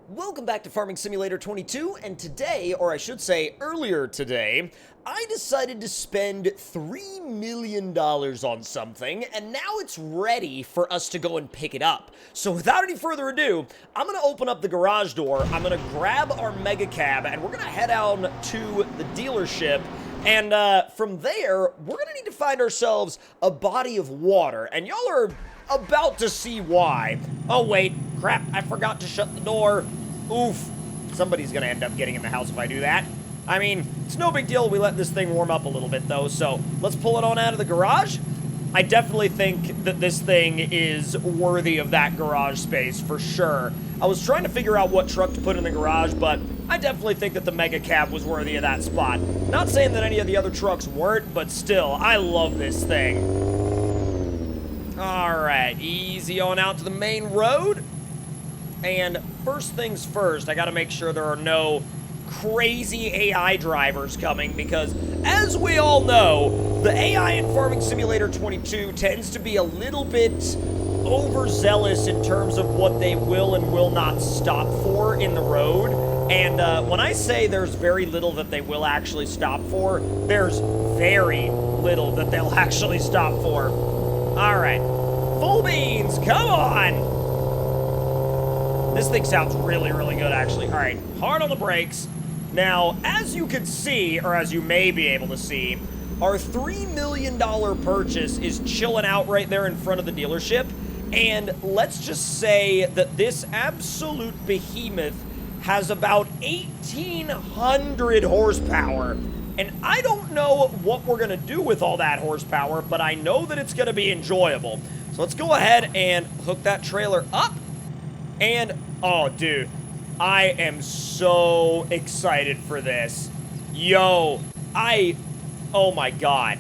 Welcome back to Farming Simulator 22, and today, or I should say earlier today, I decided to spend $3 million on something, and now it's ready for us to go and pick it up. So without any further ado, I'm going to open up the garage door, I'm going to grab our mega cab, and we're going to head on to the dealership. And from there, we're going to need to find ourselves a body of water, and y'all are about to see why. Oh wait, crap, I forgot to shut the door. Oof, somebody's gonna end up getting in the house if I do that. I mean, it's no big deal we let this thing warm up a little bit though, so let's pull it on out of the garage. I definitely think that this thing is worthy of that garage space for sure. I was trying to figure out what truck to put in the garage, but I definitely think that the mega cab was worthy of that spot. Not saying that any of the other trucks weren't, but still, I love this thing. Alright, easy on out to the main road. And first things first, I gotta make sure there are no crazy AI drivers coming, because as we all know, the AI in Farming Simulator 22 tends to be a little bit overzealous in terms of what they will and will not stop for in the road. And when I say there's very little that they will actually stop for, there's very little that they'll actually stop for. Alright, full beans, come on! This thing sounds really, really good, actually. Alright, hard on the brakes. Now, as you can see, or as you may be able to see, our $3 million purchase is chilling out right there in front of the dealership. And let's just say that this absolute behemoth has about 1,800 horsepower. And I don't know what we're going to do with all that horsepower, but I know that it's going to be enjoyable. So let's go ahead and hook that trailer up. And, oh, dude, I am so excited for this. Yo, oh my God.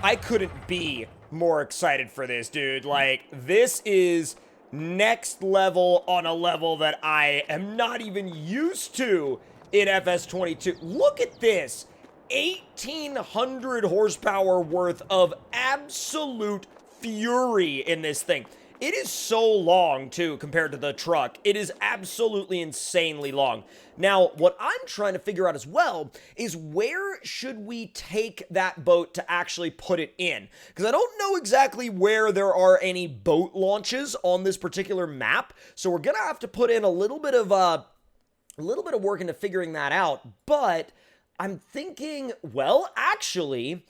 I couldn't be more excited for this, dude. Like, this is next level on a level that I am not even used to in FS22. Look at this. 1,800 horsepower worth of absolute fury in this thing. It is so long, too, compared to the truck. It is absolutely insanely long. Now, what I'm trying to figure out as well is where should we take that boat to actually put it in? Because I don't know exactly where there are any boat launches on this particular map, so we're going to have to put in a little bit of work into figuring that out, but I'm thinking, well, actually,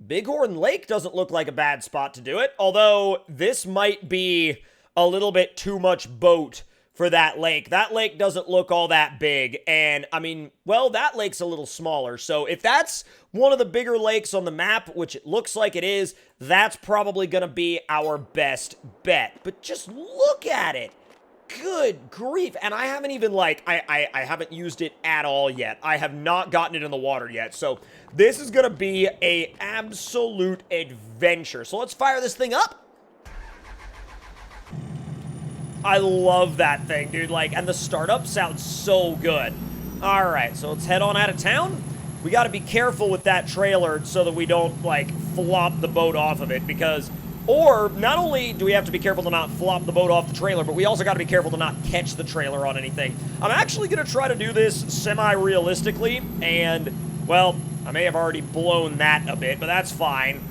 Bighorn Lake doesn't look like a bad spot to do it, although this might be a little bit too much boat for that lake. That lake doesn't look all that big, and, I mean, well, that lake's a little smaller, so if that's one of the bigger lakes on the map, which it looks like it is, that's probably gonna be our best bet. But just look at it! Good grief. And I haven't even, like, I haven't used it at all yet. I have not gotten it in the water yet. So this is going to be a absolute adventure. So let's fire this thing up. I love that thing, dude. Like, and the startup sounds so good. All right, so let's head on out of town. We got to be careful with that trailer so that we don't, like, flop the boat off of it, because... Or, not only do we have to be careful to not flop the boat off the trailer, but we also got to be careful to not catch the trailer on anything. I'm actually going to try to do this semi-realistically, and, well, I may have already blown that a bit, but that's fine.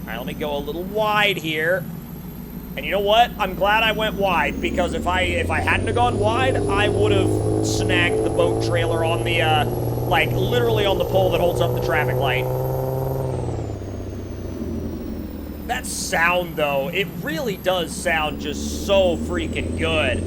All right, let me go a little wide here. And you know what? I'm glad I went wide, because if I hadn't have gone wide, I would have snagged the boat trailer on the, like, literally on the pole that holds up the traffic light. That sound, though, it really does sound just so freaking good.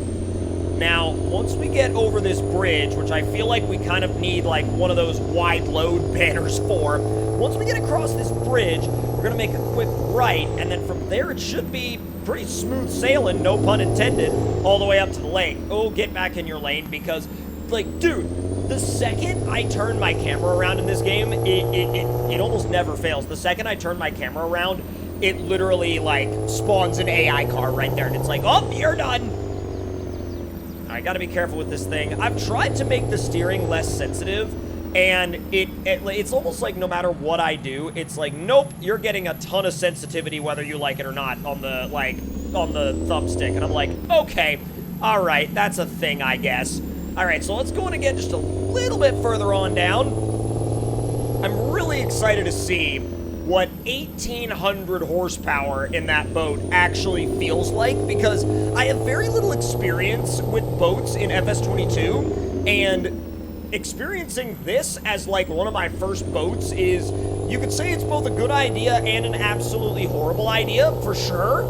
Now, once we get over this bridge, which I feel like we kind of need, like, one of those wide load banners for, once we get across this bridge, we're going to make a quick right, and then from there it should be pretty smooth sailing, no pun intended, all the way up to the lake. Oh, get back in your lane, because, like, dude, the second I turn my camera around in this game, it almost never fails. The second I turn my camera around, it literally, like, spawns an AI car right there, and it's like, oh, you're done. I gotta be careful with this thing. I've tried to make the steering less sensitive, and it's almost like no matter what I do, it's like, nope, you're getting a ton of sensitivity whether you like it or not on the, like, on the thumbstick. And I'm like, okay, All right, that's a thing, I guess. All right, so let's go in again just a little bit further on down. I'm really excited to see what 1,800 horsepower in that boat actually feels like, because I have very little experience with boats in FS22, and experiencing this as like one of my first boats is, you could say it's both a good idea and an absolutely horrible idea, for sure.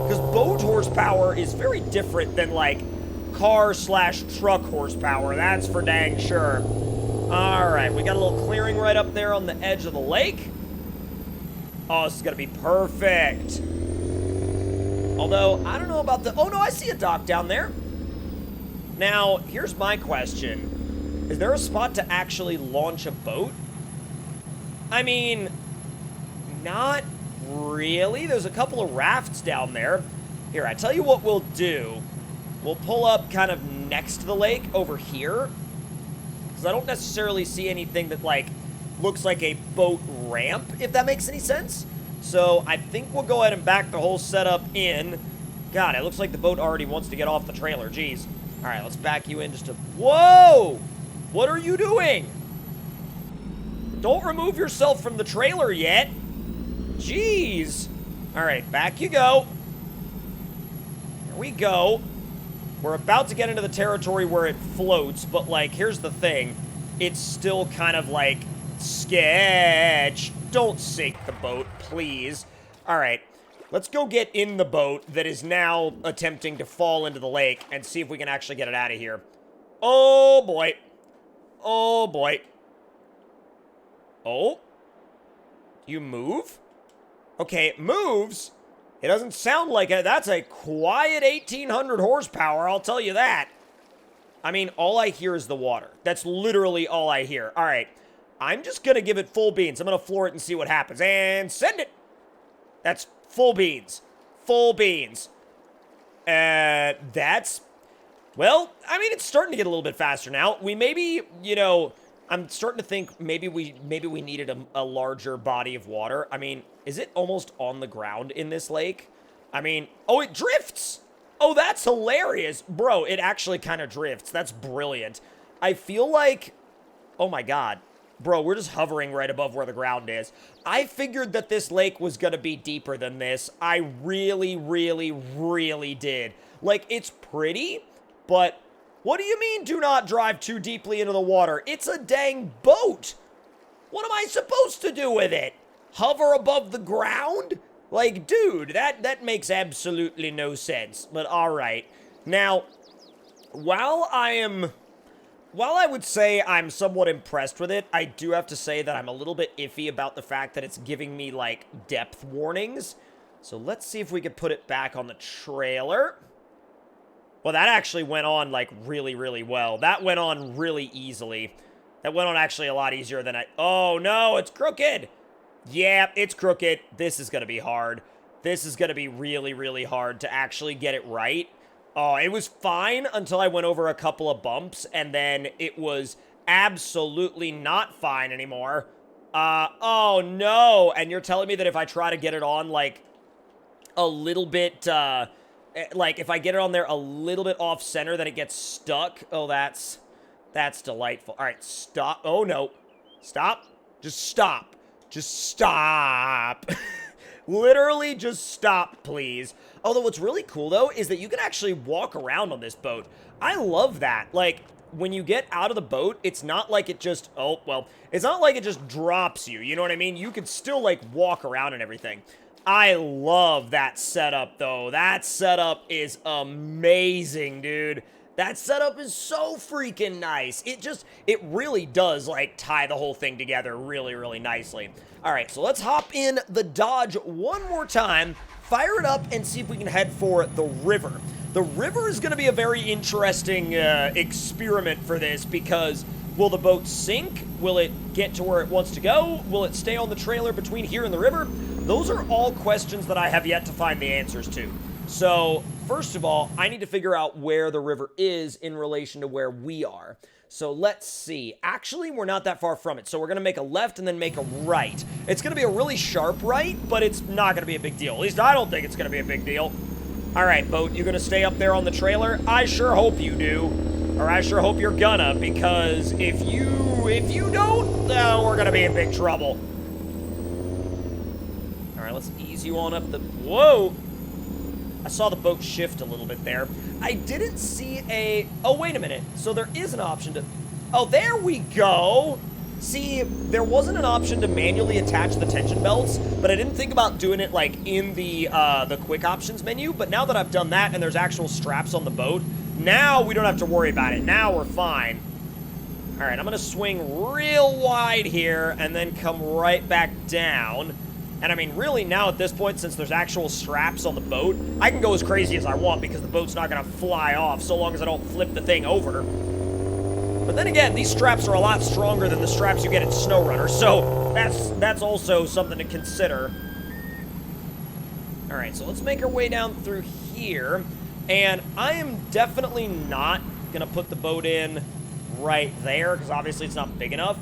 Because boat horsepower is very different than like car/truck horsepower, that's for dang sure. Alright, we got a little clearing right up there on the edge of the lake. Oh, this is gonna be perfect. Although, I don't know about the... Oh no, I see a dock down there. Now, here's my question. Is there a spot to actually launch a boat? I mean, not really. There's a couple of rafts down there. Here, I tell you what we'll do. We'll pull up kind of next to the lake over here, because I don't necessarily see anything that, like, looks like a boat ramp, if that makes any sense. So I think we'll go ahead and back the whole setup in. God, it looks like the boat already wants to get off the trailer. Jeez. All right, let's back you in just to... Whoa! What are you doing? Don't remove yourself from the trailer yet. Jeez. All right, back you go. Here we go. We're about to get into the territory where it floats, but, like, here's the thing. It's still kind of, like, sketch. Don't sink the boat, please. All right, let's go get in the boat that is now attempting to fall into the lake and see if we can actually get it out of here. Oh, boy. Oh, boy. Oh? You move? Okay, it moves. It doesn't sound like it. That's a quiet 1,800 horsepower, I'll tell you that. I mean, all I hear is the water. That's literally all I hear. All right, I'm just going to give it full beans. I'm going to floor it and see what happens. And send it. That's full beans. Full beans. That's... Well, I mean, it's starting to get a little bit faster now. We maybe, you know... I'm starting to think maybe we needed a larger body of water. I mean, is it almost on the ground in this lake? I mean, oh, it drifts. Oh, that's hilarious. Bro, it actually kind of drifts. That's brilliant. I feel like, oh my God. Bro, we're just hovering right above where the ground is. I figured that this lake was going to be deeper than this. I really, really, really did. Like, it's pretty, but... What do you mean, do not drive too deeply into the water? It's a dang boat. What am I supposed to do with it? Hover above the ground? Like, dude, that makes absolutely no sense. But all right. Now, while I would say I'm somewhat impressed with it, I do have to say that I'm a little bit iffy about the fact that it's giving me, like, depth warnings. So let's see if we can put it back on the trailer. Well, that actually went on, like, really, really well. That went on really easily. That went on actually a lot easier than I... Oh, no, it's crooked. Yeah, it's crooked. This is going to be hard. This is going to be really, really hard to actually get it right. Oh, it was fine until I went over a couple of bumps, and then it was absolutely not fine anymore. Oh, no. And you're telling me that if I try to get it on, like, a little bit, like, if I get it on there a little bit off-center, then it gets stuck. Oh, that's delightful. All right, stop. Oh, no. Stop. Just stop. Just stop. Literally just stop, please. Although what's really cool, though, is that you can actually walk around on this boat. I love that. Like, when you get out of the boat, it's not like it just... Oh, well, it's not like it just drops you. You know what I mean? You can still, like, walk around and everything. I love that setup, though. That setup is amazing, dude. That setup is so freaking nice. It really does, like, tie the whole thing together really, really nicely. All right, so let's hop in the Dodge one more time, fire it up, and see if we can head for the river. The river is going to be a very interesting experiment for this, because will the boat sink? Will it get to where it wants to go? Will it stay on the trailer between here and the river? Those are all questions that I have yet to find the answers to. So, first of all, I need to figure out where the river is in relation to where we are. So let's see. Actually, we're not that far from it. So we're going to make a left and then make a right. It's going to be a really sharp right, but it's not going to be a big deal. At least I don't think it's going to be a big deal. All right, boat, you gonna stay up there on the trailer? I sure hope you do. Or I sure hope you're gonna, because if you don't, we're gonna be in big trouble. All right, let's ease you on up the... Whoa! I saw the boat shift a little bit there. I didn't see a... Oh, wait a minute. So there is an option to... Oh, there we go! See, there wasn't an option to manually attach the tension belts, but I didn't think about doing it, like, in the quick options menu. But now that I've done that and there's actual straps on the boat, now we don't have to worry about it. Now we're fine. All right, I'm going to swing real wide here and then come right back down. And I mean, really now at this point, since there's actual straps on the boat, I can go as crazy as I want because the boat's not going to fly off so long as I don't flip the thing over. But then again, these straps are a lot stronger than the straps you get in SnowRunner, so that's also something to consider. All right, so let's make our way down through here. And I am definitely not going to put the boat in right there because obviously it's not big enough.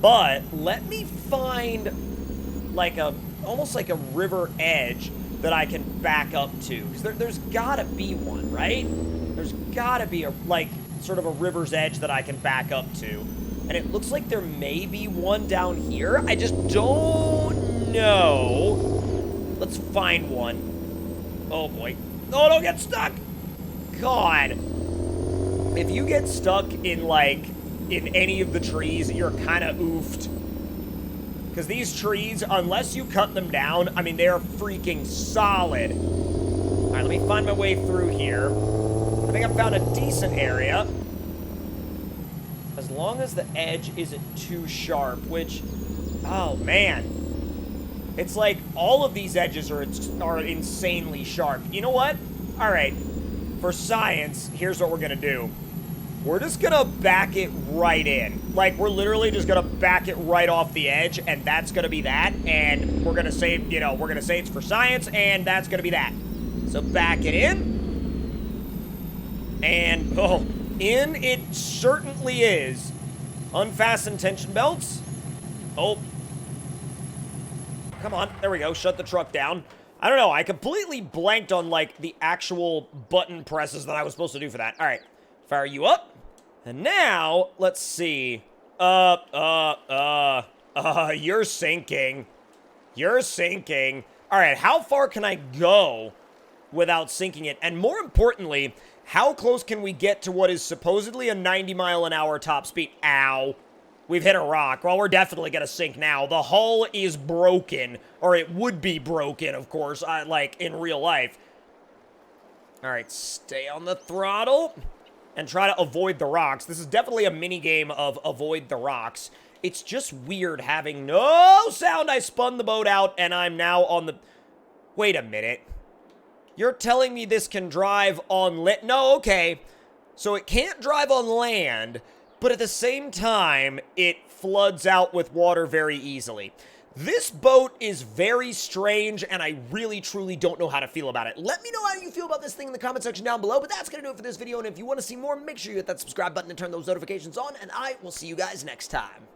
But let me find like almost like a river edge that I can back up to. Because there's got to be one, right? There's got to be a, like, sort of a river's edge that I can back up to. And it looks like there may be one down here. I just don't know. Let's find one. Oh, boy. Oh, don't get stuck. God. If you get stuck in, like, in any of the trees, you're kind of oofed. Because these trees, unless you cut them down, I mean, they're freaking solid. All right, let me find my way through here. I think I've found a decent area. As long as the edge isn't too sharp, which, oh, man. It's like all of these edges are insanely sharp. You know what? All right, for science, here's what we're going to do. We're just going to back it right in. Like, we're literally just going to back it right off the edge, and that's going to be that. And we're going to say, you know, we're going to say it's for science, and that's going to be that. So back it in. And, oh, in it certainly is. Unfasten tension belts. Oh. Come on. There we go. Shut the truck down. I don't know. I completely blanked on, like, the actual button presses that I was supposed to do for that. All right. Fire you up. And now, let's see. You're sinking. You're sinking. All right, how far can I go without sinking it? And more importantly, how close can we get to what is supposedly a 90-mile-an-hour top speed? Ow. We've hit a rock. Well, we're definitely going to sink now. The hull is broken, or it would be broken, of course, like in real life. All right, stay on the throttle. And try to avoid the rocks. This is definitely a mini game of avoid the rocks. It's just weird having no sound. I spun the boat out, and I'm now on the... Wait a minute. You're telling me this can drive on land? No, okay. So it can't drive on land, but at the same time, it floods out with water very easily. This boat is very strange, and I really, truly don't know how to feel about it. Let me know how you feel about this thing in the comment section down below, but that's going to do it for this video, and if you want to see more, make sure you hit that subscribe button and turn those notifications on, and I will see you guys next time.